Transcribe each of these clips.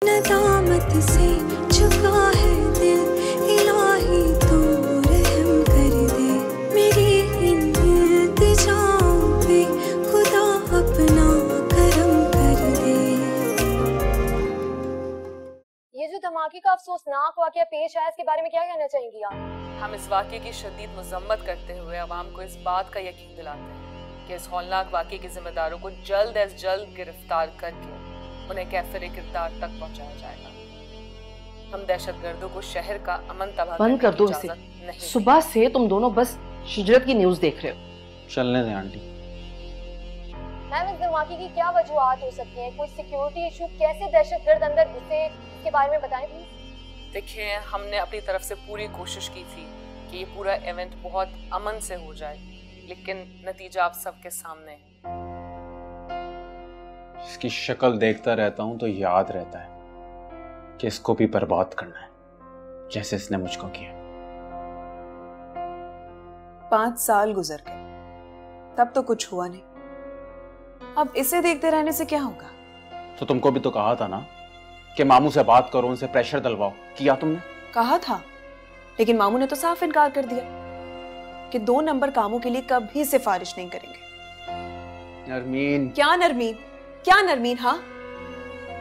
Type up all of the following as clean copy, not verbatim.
नदामत से झुका है दिल, इलाही तू रहम कर दे मेरी इन इल्तिजाओं पे, खुदा अपना करम कर दे। ये जो धमाके का अफसोसनाक वाकया पेश आया, इसके बारे में क्या कहना चाहेंगी आप? हम इस वाकये की शदीद मजम्मत करते हुए अवाम को इस बात का यकीन दिलाते हैं कि इस हौलनाक वाकये के जिम्मेदारों को जल्द अज जल्द गिरफ्तार करके उन्हें कैफिर किरदार तक पहुंचाया जाएगा। हम दहशतगर्दों को शहर का अमन तबाह बंद कर दो इसे। सुबह से तुम दोनों बस शिजरत की न्यूज देख रहे हो। चलने दें आंटी। मैम, इस धमाके की क्या वजूहात हो सकती हैं? कोई सिक्योरिटी इशू, कैसे दहशतगर्द अंदर घुसे, इसके बारे में बताएं प्लीज। देखिए, हमने अपनी तरफ से पूरी कोशिश की थी कि ये पूरा इवेंट बहुत अमन से हो जाए, लेकिन नतीजा आप सबके सामने है। इसकी शक्ल देखता रहता हूं तो याद रहता है कि इसको भी बर्बाद करना है, जैसे इसने मुझको किया। 5 साल गुजर गए, तब तो कुछ हुआ नहीं। अब इसे देखते रहने से क्या होगा? तो तुमको भी तो कहा था ना कि मामू से बात करो, उनसे प्रेशर डलवाओ। किया तुमने? कहा था, लेकिन मामू ने तो साफ इनकार कर दिया कि 2 नंबर कामों के लिए कभी सिफारिश नहीं करेंगे। नरमीन। क्या नरमीन? क्या नरमीन? हाँ,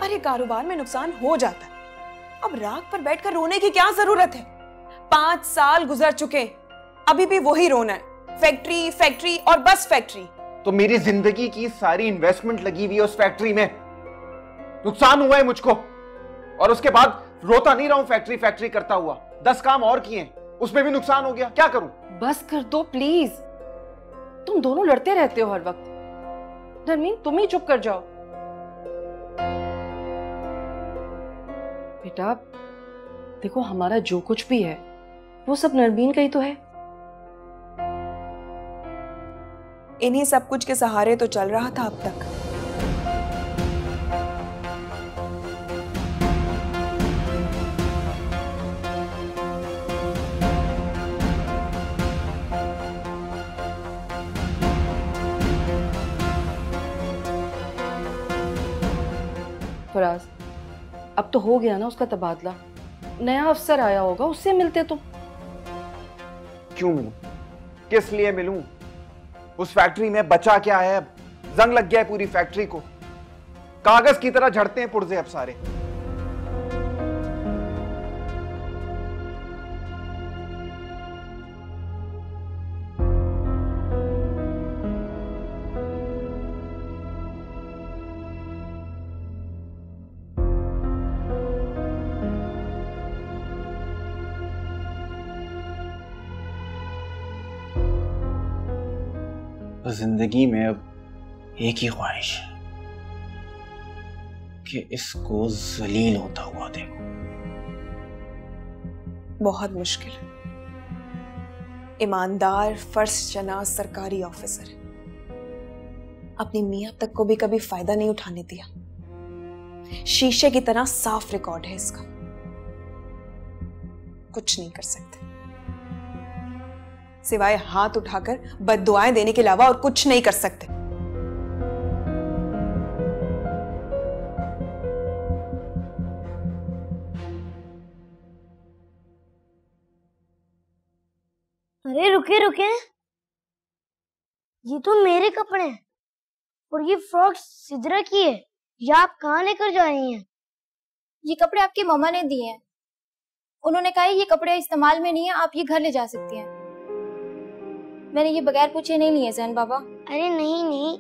अरे कारोबार में नुकसान हो जाता है, अब राख पर बैठकर रोने की क्या जरूरत है? 5 साल गुजर चुके, अभी भी वही रोना है। फैक्ट्री फैक्ट्री और बस फैक्ट्री। तो मेरी जिंदगी की सारी इन्वेस्टमेंट लगी हुई है उस फैक्ट्री में, नुकसान हुआ है मुझको, और उसके बाद रोता नहीं रहा हूं फैक्ट्री फैक्ट्री करता हुआ। 10 काम और किए, उसमें भी नुकसान हो गया, क्या करूं? बस कर दो प्लीज, तुम दोनों लड़ते रहते हो हर वक्त। नरमीन, तुम ही चुप कर जाओ। बेटा देखो, हमारा जो कुछ भी है वो सब नरमीन का ही तो है। इन्हीं सब कुछ के सहारे तो चल रहा था अब तक। फराज, अब तो हो गया ना उसका तबादला, नया अफसर आया होगा, उससे मिलते तुम। क्यों मिलूं? किस लिए मिलूं? उस फैक्ट्री में बचा क्या है? अब जंग लग गया है पूरी फैक्ट्री को, कागज की तरह झड़ते हैं पुर्जे अब सारे। जिंदगी में अब एक ही ख्वाहिश है कि इसको जलील होता हुआ देखो। बहुत मुश्किल है। ईमानदार फर्शशनास सरकारी ऑफिसर, अपनी मियां तक को भी कभी फायदा नहीं उठाने दिया। शीशे की तरह साफ रिकॉर्ड है इसका, कुछ नहीं कर सकते सिवाय हाथ उठाकर बद्दुआएं देने के अलावा, और कुछ नहीं कर सकते। अरे रुके रुके, ये तो मेरे कपड़े हैं और ये फ्रॉक सिद्रा की है। ये आप कहाँ लेकर जा रही हैं? ये कपड़े आपकी मम्मा ने दिए हैं, उन्होंने कहा ये कपड़े इस्तेमाल में नहीं है, आप ये घर ले जा सकती हैं। मैंने ये बगैर पूछे नहीं लिए जैन बाबा। अरे नहीं नहीं,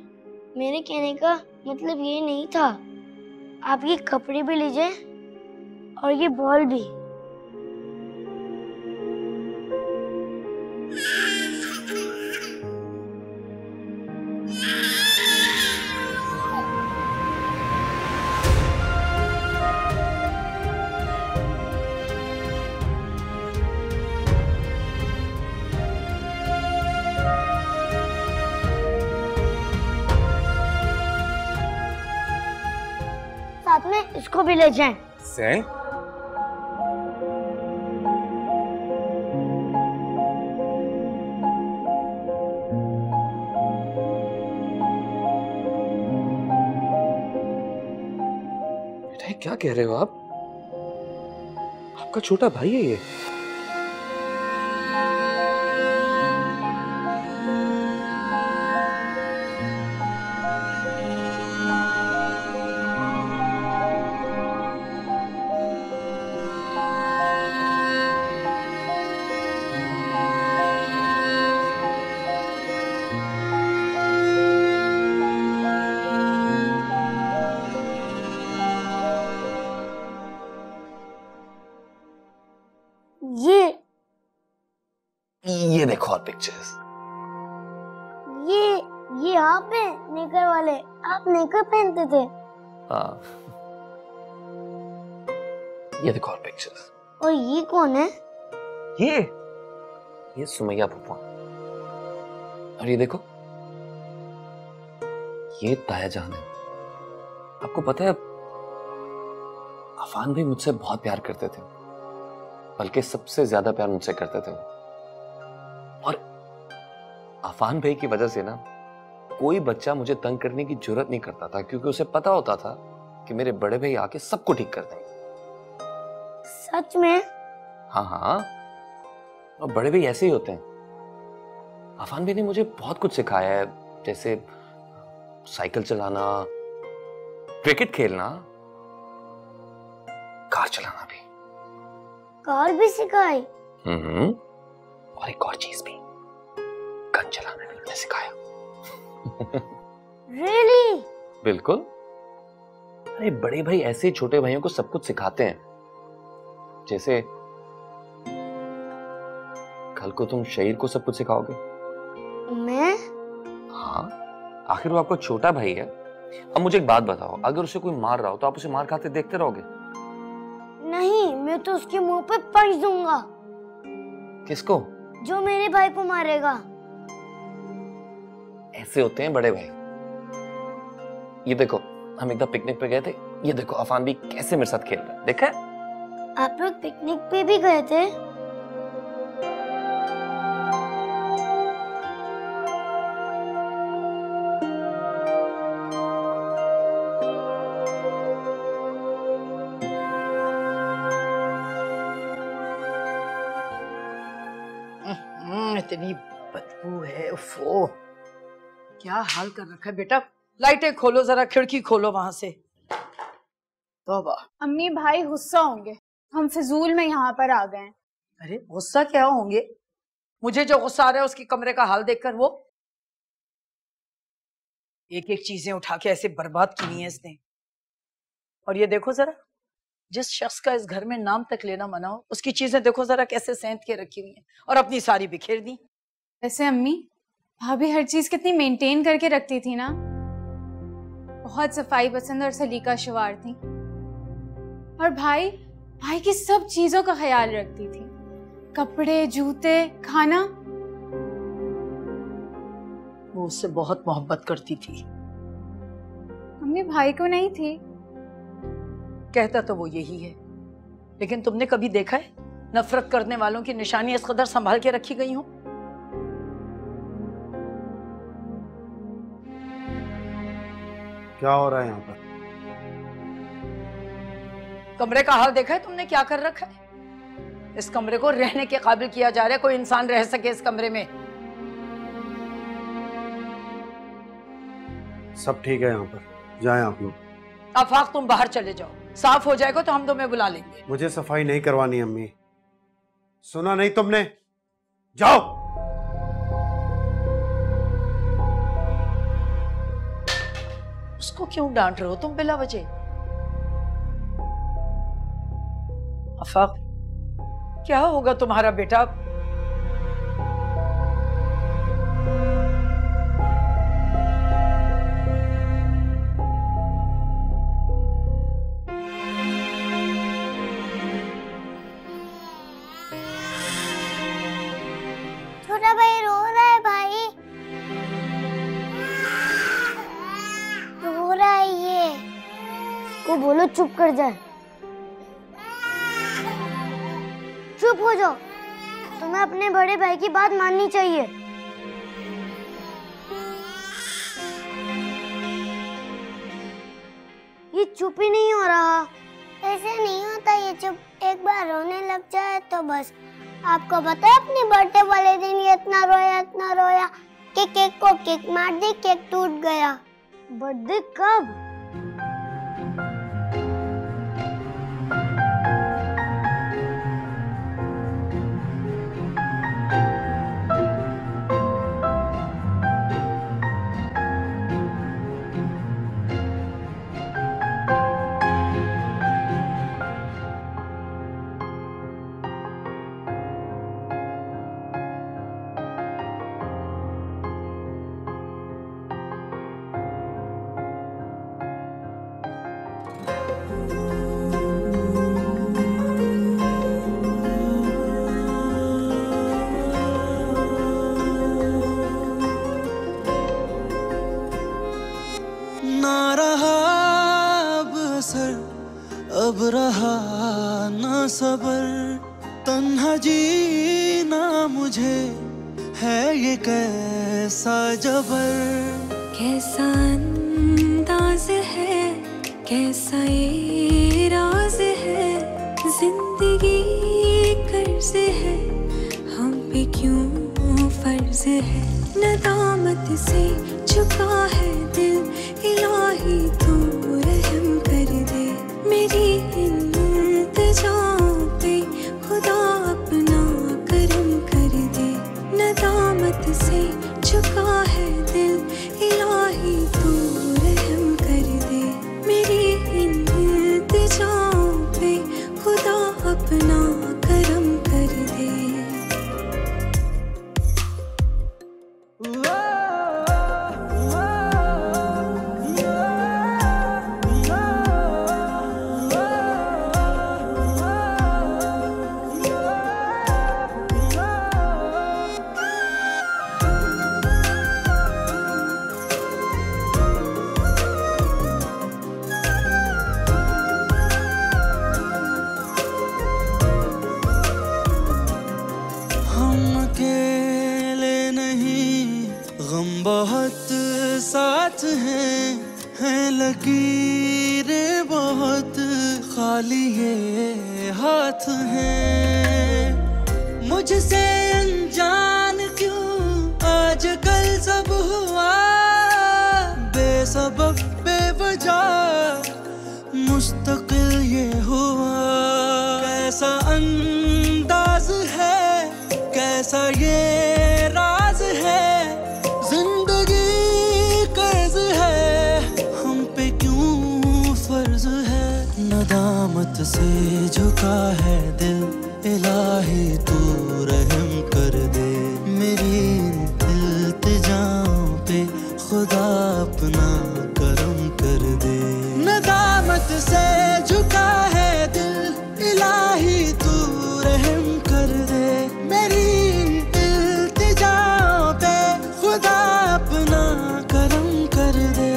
मेरे कहने का मतलब ये नहीं था। आप ये कपड़े भी लीजिए और ये बॉल भी। साथ में इसको भी ले जाएं। जैन, क्या कह रहे हो आप? आपका छोटा भाई है ये? ये देखो और पिक्चर्स। ये आप हैं नेकर वाले? आप नेकर पहनते थे? हाँ। ये देखो और पिक्चर्स। और ये कौन है? ये सुमैया फूफा। और ये देखो, ये ताया जान है। आपको पता है, अफान भी मुझसे बहुत प्यार करते थे, बल्कि सबसे ज्यादा प्यार मुझसे करते थे। और अफान भाई की वजह से ना कोई बच्चा मुझे तंग करने की जरूरत नहीं करता था, क्योंकि उसे पता होता था कि मेरे बड़े भाई आके सबको ठीक कर देंगे। सच में? हाँ, और बड़े भाई ऐसे ही होते हैं। अफान भाई ने मुझे बहुत कुछ सिखाया है, जैसे साइकिल चलाना, क्रिकेट खेलना, कार चलाना भी। कार भी सिखाई? और एक और चीज भी, गन चलाना भी उन्होंने सिखाया। Really? बिल्कुल। अरे बड़े भाई ऐसे छोटे भाइयों को सब कुछ सिखाते हैं। जैसे कल को तुम शहीर को सब कुछ सिखाओगे। मैं? हाँ, आखिर वो आपका छोटा भाई है। अब मुझे एक बात बताओ, अगर उसे कोई मार रहा हो तो आप उसे मार खाते देखते रहोगे? नहीं, मैं तो उसके मुंह पे पंच दूंगा। किसको? जो मेरे भाई को मारेगा। ऐसे होते हैं बड़े भाई। ये देखो, हम एक बार पिकनिक पे गए थे, ये देखो अफान भी कैसे मेरे साथ खेल रहा है, देखा है? आप लोग पिकनिक पे भी गए थे? इतनी बदबू है, उफ़ो। क्या हाल कर रखा है बेटा। लाइटें खोलो जरा, खिड़की खोलो वहां से। तौबा। अम्मी भाई गुस्सा होंगे, हम फिजूल में यहाँ पर आ गए। अरे गुस्सा क्या होंगे? मुझे जो गुस्सा आ रहा है उसकी कमरे का हाल देखकर, वो एक एक चीजें उठा के ऐसे बर्बाद की हुई है इसने। और ये देखो जरा, जिस शख्स का इस घर में नाम तक लेना मना हो, उसकी चीजें देखो जरा कैसे सैंत के रखी हुई हैं, और अपनी सारी बिखेर दी। वैसे अम्मी, भाभी हर चीज कितनी मेंटेन करके रखती थी ना, बहुत सफाई पसंद और सलीका शुमार थी। और भाई की सब चीजों का ख्याल रखती थी, कपड़े, जूते, खाना। वो उससे बहुत मोहब्बत करती थी। अम्मी भाई को नहीं थी। कहता तो वो यही है, लेकिन तुमने कभी देखा है नफरत करने वालों की निशानी इस कदर संभाल के रखी गई हो? क्या हो रहा है यहाँ पर? कमरे का हाल देखा है तुमने, क्या कर रखा है? इस कमरे को रहने के काबिल किया जा रहा है, कोई इंसान रह सके इस कमरे में। सब ठीक है यहाँ पर, जाएं आप लोग। आफाक तुम बाहर चले जाओ, साफ हो जाएगा तो हम तुम्हें बुला लेंगे। मुझे सफाई नहीं करवानी अम्मी, सुना नहीं तुमने? जाओ। उसको क्यों डांट रहे हो तुम बिला वजह? आफाक, क्या होगा तुम्हारा बेटा? छोटा भाई रो रहा है, भाई रो रहा है। ये इसको बोलो चुप कर जाए। चुप हो जाओ, तुम्हें अपने बड़े भाई की बात माननी चाहिए। ये चुप ही नहीं हो रहा। ऐसे नहीं होता ये चुप, एक बार रोने लग जाए तो बस। आपको पता है अपने बर्थडे वाले दिन ये इतना रोया कि केक को किक मार दी, केक टूट गया। बर्थडे कब? अब रहा ना सबर, तन्हा जीना मुझे है ये कैसा जबर। कैसा अंदाज है, कैसा ये राज है, जिंदगी कर्ज है, हम पे क्यों फर्ज है। नदामत से झुका है दिल, इलाही तू रहम कर दे। मेरी इल्तिजाओं पे खुदा अपना करम कर दे। नदामत से झुका है दिल, इलाही तू रहम कर दे। मेरी इल्तिजाओं पे खुदा अपना करम कर दे। बहुत साथ हैं लकीरें बहुत, खाली ये हाथ हैं। मुझसे अनजान क्यों आजकल सब हुआ, बेसबब बेवजह मुस्तकिल ये हुआ। कैसा अंदाज है, कैसा ये राज है, नदामत से झुका है दिल, इलाही तू रहम कर दे। मेरी इल्तिजाओं पे खुदा अपना करम कर दे। नदामत से झुका है दिल, इलाही तू रहम कर दे। मेरी इल्तिजाओं पे खुदा अपना करम कर दे।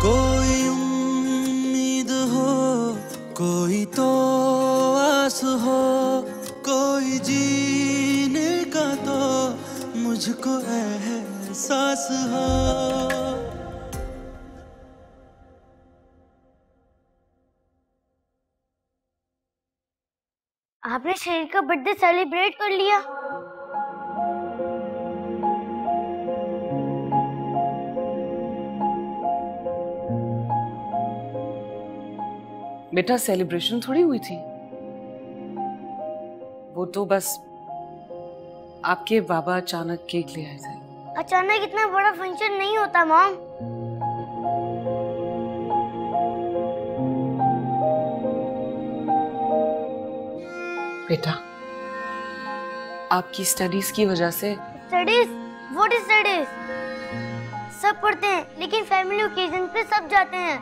कोई उम्मीद हो, कोई तो आस हो, कोई जीने का तो मुझको एहसास हो। आपने शरीर का बर्थडे सेलिब्रेट कर लिया? बेटा सेलिब्रेशन थोड़ी हुई थी, वो तो बस आपके बाबा अचानक केक ले आए थे। अचानक इतना बड़ा फंक्शन नहीं होता मॉम। बेटा आपकी स्टडीज की वजह से। स्टडीज? What is studies? सब पढ़ते हैं लेकिन फैमिली ओकेजन पे सब जाते हैं।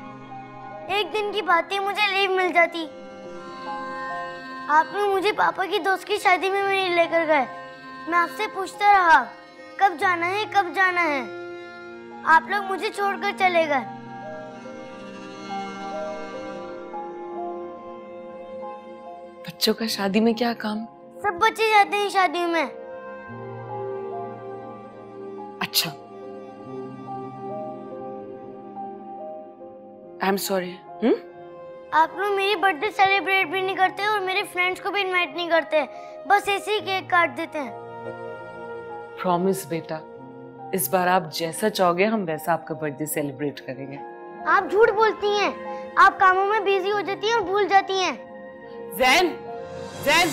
एक दिन की बात ही मुझे लीव मिल जाती, आप लोग मुझे पापा की दोस्त की शादी में नहीं लेकर गए। मैं आपसे पूछता रहा कब जाना है, कब जाना है। आप लोग मुझे छोड़कर चले गए। बच्चों का शादी में क्या काम? सब बच्चे जाते हैं शादियों में। अच्छा, आई एम सॉरी। आप लोग मेरी बर्थडे सेलिब्रेट भी नहीं करते और मेरे फ्रेंड्स को भी इनवाइट नहीं करते, बस ऐसे ही केक काट देते हैं। प्रॉमिस बेटा, इस बार आप जैसा चाहोगे हम वैसा आपका बर्थडे सेलिब्रेट करेंगे। आप झूठ बोलती हैं, आप कामों में बिजी हो जाती हैं और भूल जाती हैं। ज़ैन, ज़ैन,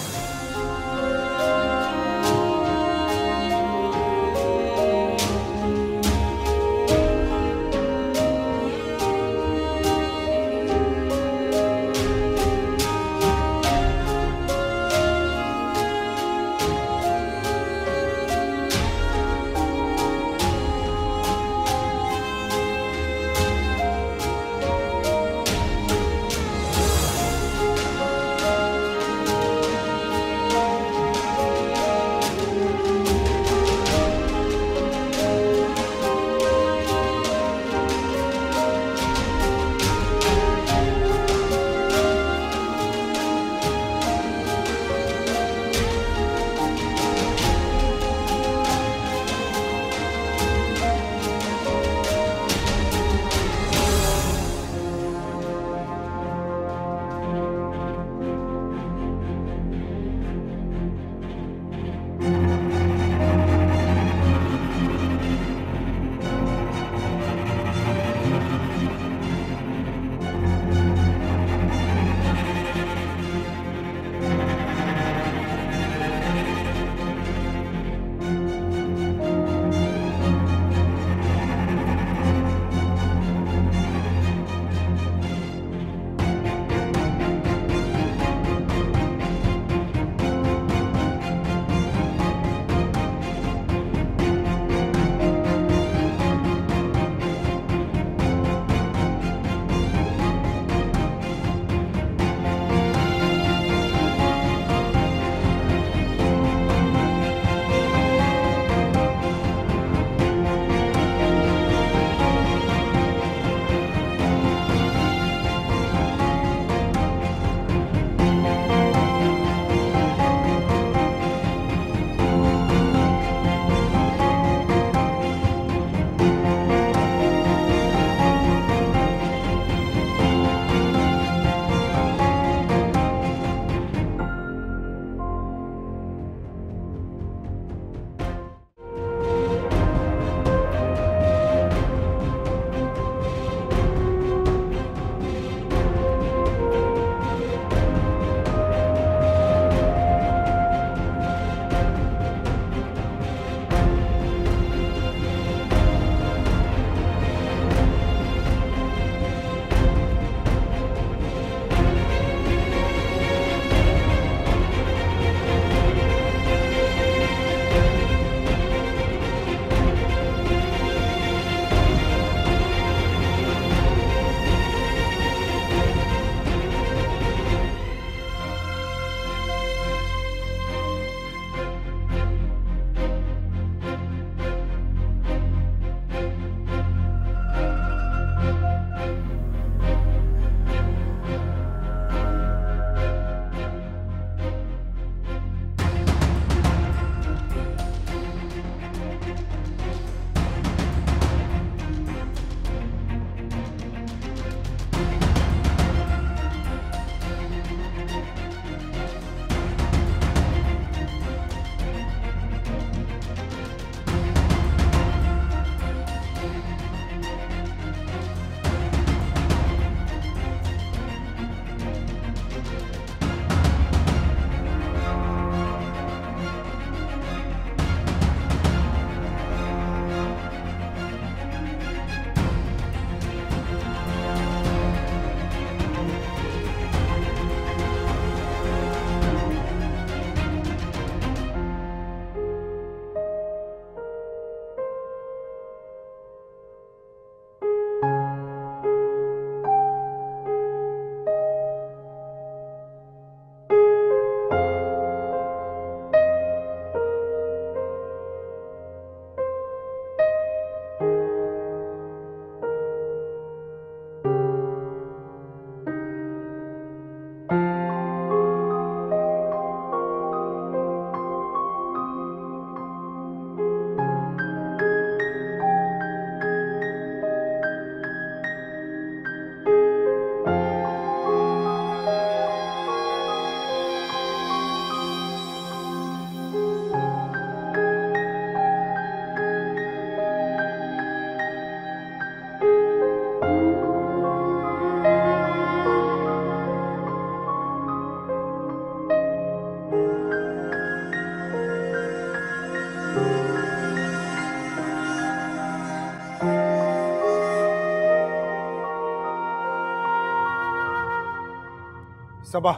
सबा,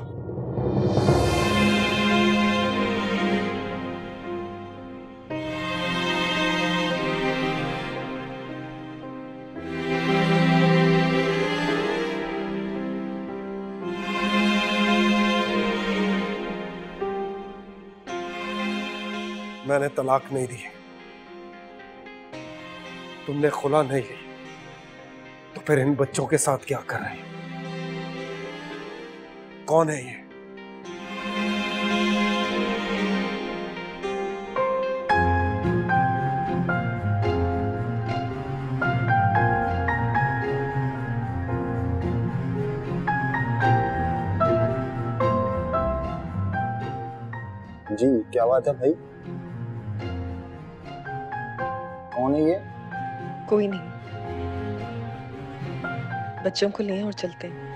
मैंने तलाक नहीं दी, तुमने खुला नहीं ली, तो फिर इन बच्चों के साथ क्या कर रहे हैं? कौन है ये? जी क्या बात है भाई? कौन है ये? कोई नहीं, बच्चों को लें और चलते हैं।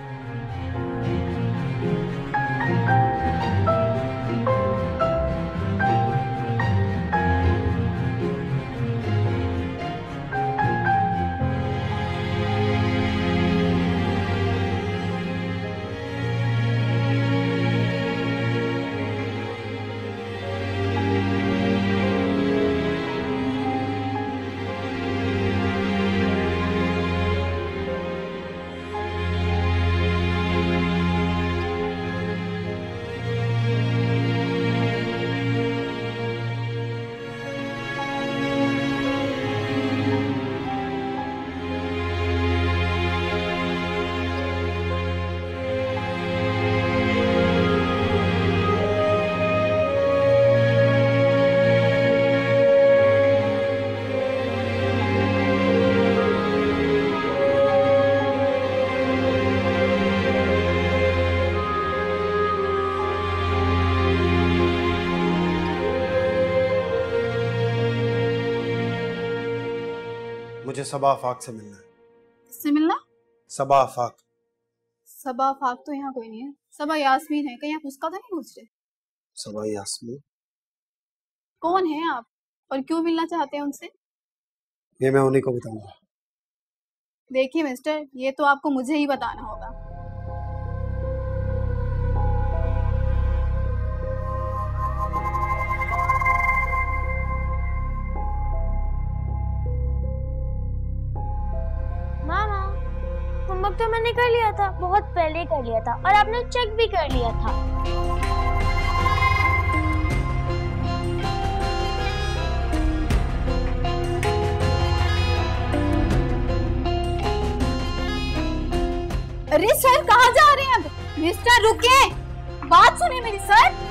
मुझे सबा आफाक से मिलना है। किससे मिलना? सबा आफाक। सबा आफाक तो यहाँ कोई नहीं है, सबा यास्मीन है। कहीं आप उसका तो नहीं पूछ रहे? सबा यास्मीन? कौन है आप और क्यों मिलना चाहते हैं उनसे? ये मैं उन्हीं को बताऊंगा। देखिए मिस्टर, ये तो आपको मुझे ही बताना होगा। मामा, होमवर्क तो मैंने कर लिया था, बहुत पहले कर लिया था, और आपने चेक भी कर लिया था। अरे सर, कहाँ जा रहे हैं अब? मिस्टर रुकिए, बात सुनिए मेरी सर।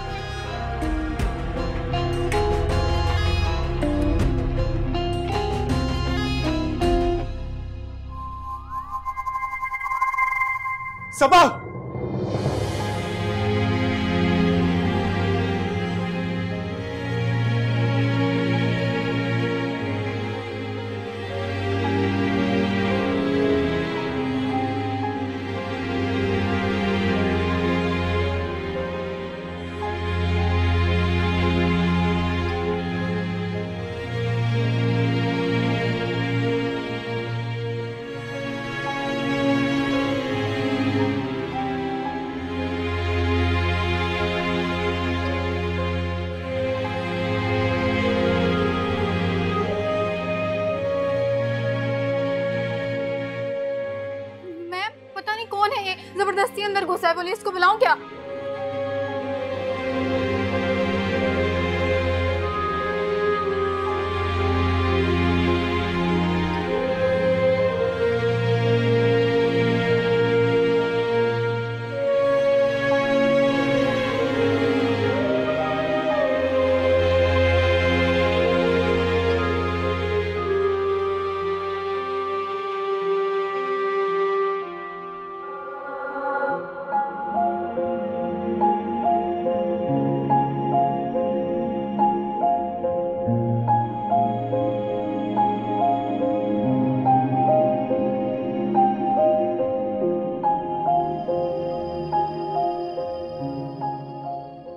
सबा! कौन है ये? जबरदस्ती अंदर घुसा है, पुलिस को बुलाऊं क्या?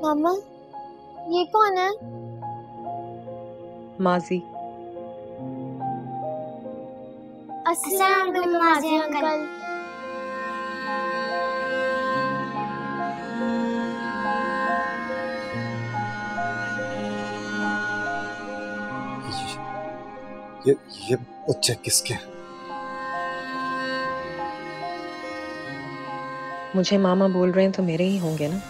मामा, ये कौन है? माजी। अस्सलाम वालेकुम माजी अंकल। ये बच्चे किसके हैं? मुझे मामा बोल रहे हैं तो मेरे ही होंगे ना।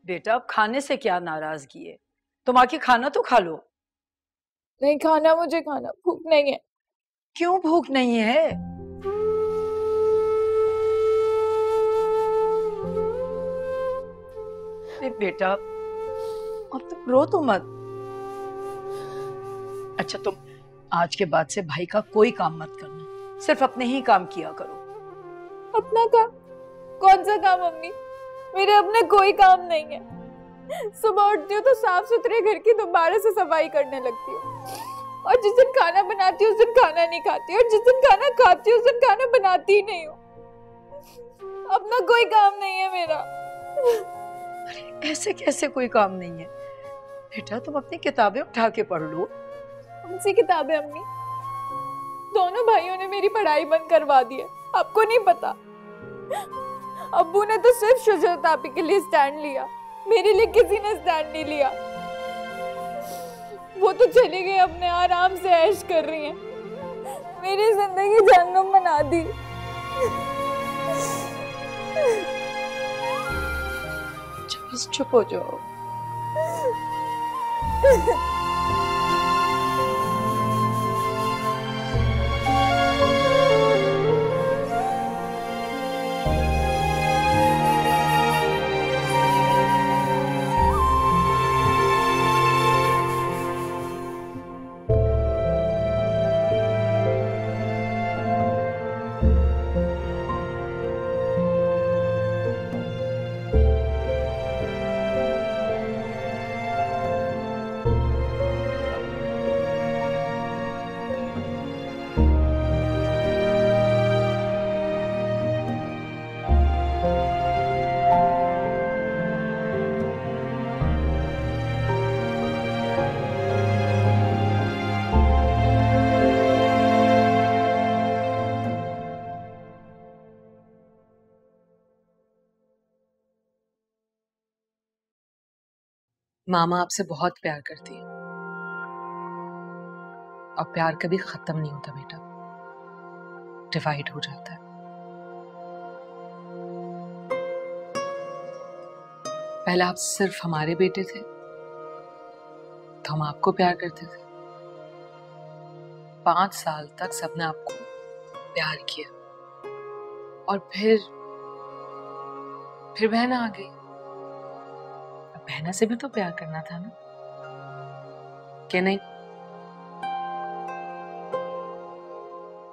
बेटा अब खाने से क्या नाराजगी है? तुम आके खाना तो खा लो। नहीं खाना, मुझे खाना भूख नहीं है। क्यों भूख नहीं है? बेटा अब तुम रो तो मत। अच्छा तुम आज के बाद से भाई का कोई काम मत करना, सिर्फ अपने ही काम किया करो। अपना काम? कौन सा काम मम्मी? मेरे अपने कोई काम नहीं है। सुबह उठती हूँ तो साफ सुथरे घर की दोबारा से सफाई करने लगती हूँ, और जिस दिन खाना बनाती हूँ उस दिन खाना नहीं खाती, और जिस दिन खाना खाती हूँ उस दिन खाना बनाती ही नहीं हूँ। अपना कोई काम नहीं है मेरा। अरे ऐसे कैसे कोई काम नहीं है? बेटा तुम अपनी किताबें उठा के पढ़ लो। कौन सी किताबें अम्मी? दोनों भाइयों ने मेरी पढ़ाई बंद करवा दी है, आपको नहीं पता? अब्बू ने तो सिर्फ शुजरत आपी के लिए स्टैंड लिया, मेरे लिए किसी ने स्टैंड नहीं लिया। वो तो चली गई, अपने आराम से ऐश कर रही हैं, मेरी जिंदगी जहन्नुम बना दी। बस चुप हो जाओ। मामा आपसे बहुत प्यार करती है, और प्यार कभी खत्म नहीं होता बेटा, डिवाइड हो जाता है। पहले आप सिर्फ हमारे बेटे थे तो हम आपको प्यार करते थे। 5 साल तक सबने आपको प्यार किया, और फिर बहना आ गई। बहना से भी तो प्यार करना था ना, क्या नहीं?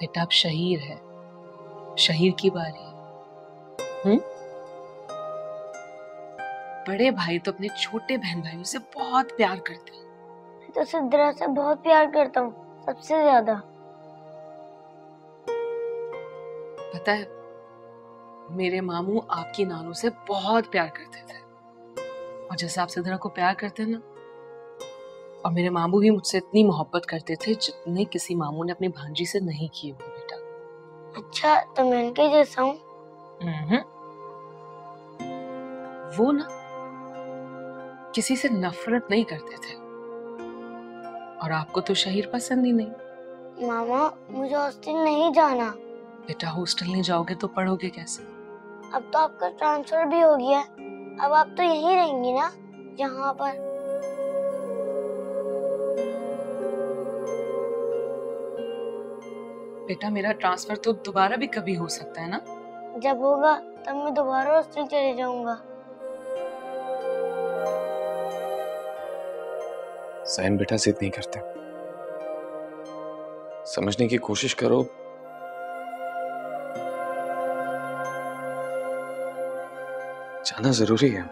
बेटा अब शहीर है, शहीर की बारी है। बड़े भाई तो अपने छोटे बहन भाइयों से बहुत प्यार करते हैं। मैं तो सिद्रा से बहुत प्यार करता हूँ, सबसे ज्यादा। पता है, मेरे मामू आपकी नानू से बहुत प्यार करते थे, और जैसे आप सिद्रा को प्यार करते हैं ना, और मेरे मामू भी मुझसे इतनी मोहब्बत करते थे जितने किसी मामू ने अपनी भांजी से नहीं की होगी बेटा। अच्छा तो मैं उनके जैसा हूँ? वो ना किसी से नफरत नहीं करते थे और आपको तो शहीर पसंद ही नहीं। मामा मुझे हॉस्टल नहीं जाना। बेटा हॉस्टल नहीं जाओगे तो पढ़ोगे कैसे? अब तो आपका ट्रांसफर भी हो गया, अब आप तो यहीं रहेंगी ना यहाँ पर। बेटा मेरा ट्रांसफर तो दोबारा भी कभी हो सकता है ना। जब होगा तब मैं दोबारा हॉस्टल चले जाऊंगा। सहन बेटा जिद नहीं करते, समझने की कोशिश करो। जाना जरूरी है।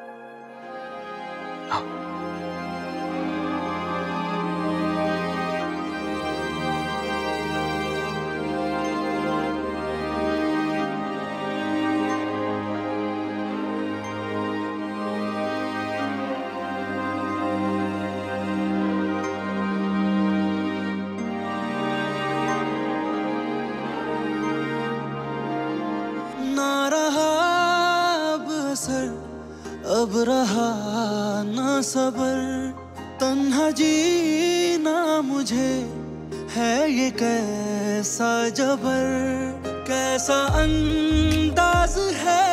अब रहा ना सबर, तन्हा जीना मुझे है ये कैसा जबर। कैसा अंदाज है,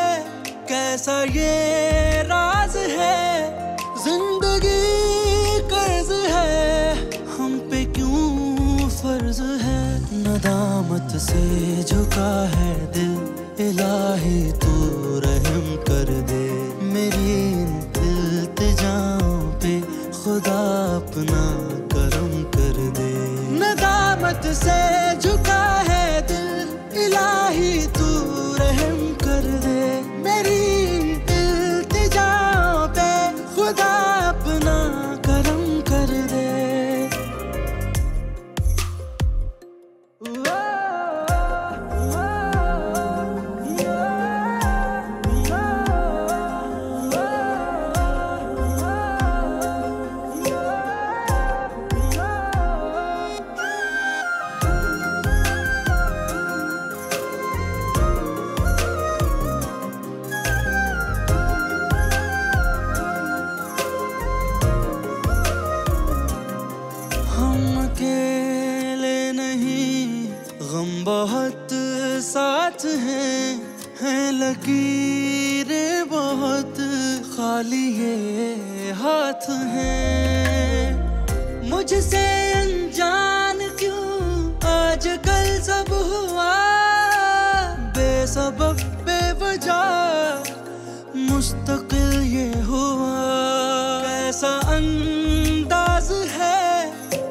कैसा ये राज है, जिंदगी कर्ज है, हम पे क्यों फर्ज है। नदामत से झुका है दिल, इलाही तू रहम कर दे। मेरी इल्तिजाओं पे खुदा अपना करम कर दे। नदामत से झुका है दिल, इलाही तू रहम कर दे। मेरी इल्तिजाओं पे खुदा अपना करम कर दे। बहुत साथ हैं लकीरें बहुत, खाली ये हाथ हैं। मुझसे अनजान क्यों आजकल सब हुआ, बेसबब बेवजह मुस्तकिल ये हुआ। कैसा अंदाज है,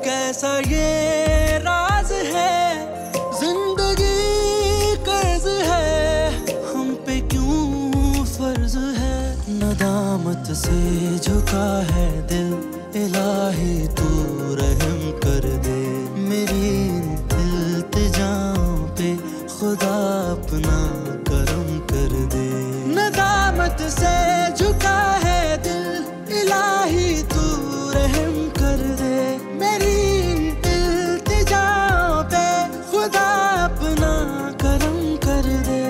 कैसा ये राज है, जिंदगी कर्ज है, हम पे क्यों फर्ज है। नदामत से झुका है दिल, इलाही तू रहम कर दे। मेरी इल्तिजाओं पे खुदा अपना करम कर दे। नदामत से झुका है दिल, इलाही तू रहम कर दे। मेरी इल्तिजाओं पे खुदा अपना करम कर दे।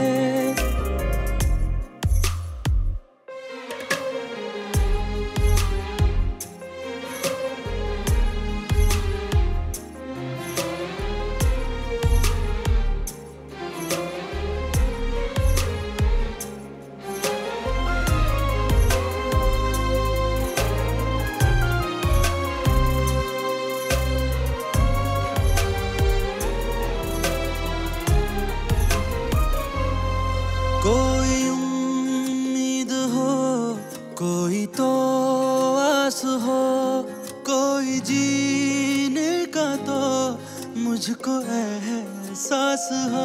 कोई उम्मीद हो, कोई तो आस हो, कोई जीने का तो मुझको एहसास हो।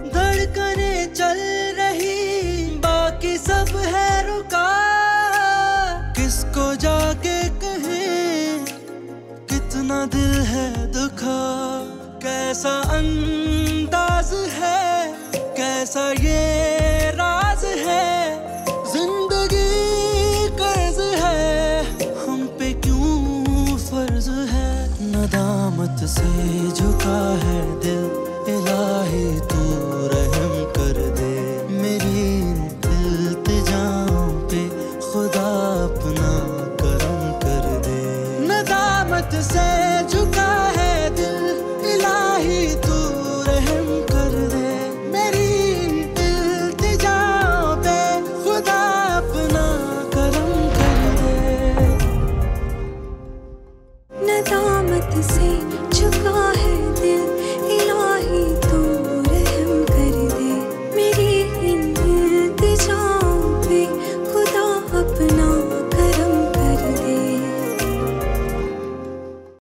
धड़कने चल रही बाकी सब है रुका, किसको जाके कहें कितना दिल है दुखा। कैसा अंदाज है, कैसा ये राज है, जिंदगी कर्ज है, हम पे क्यों फर्ज है। नदामत से झुका है दिल, इलाही इलाही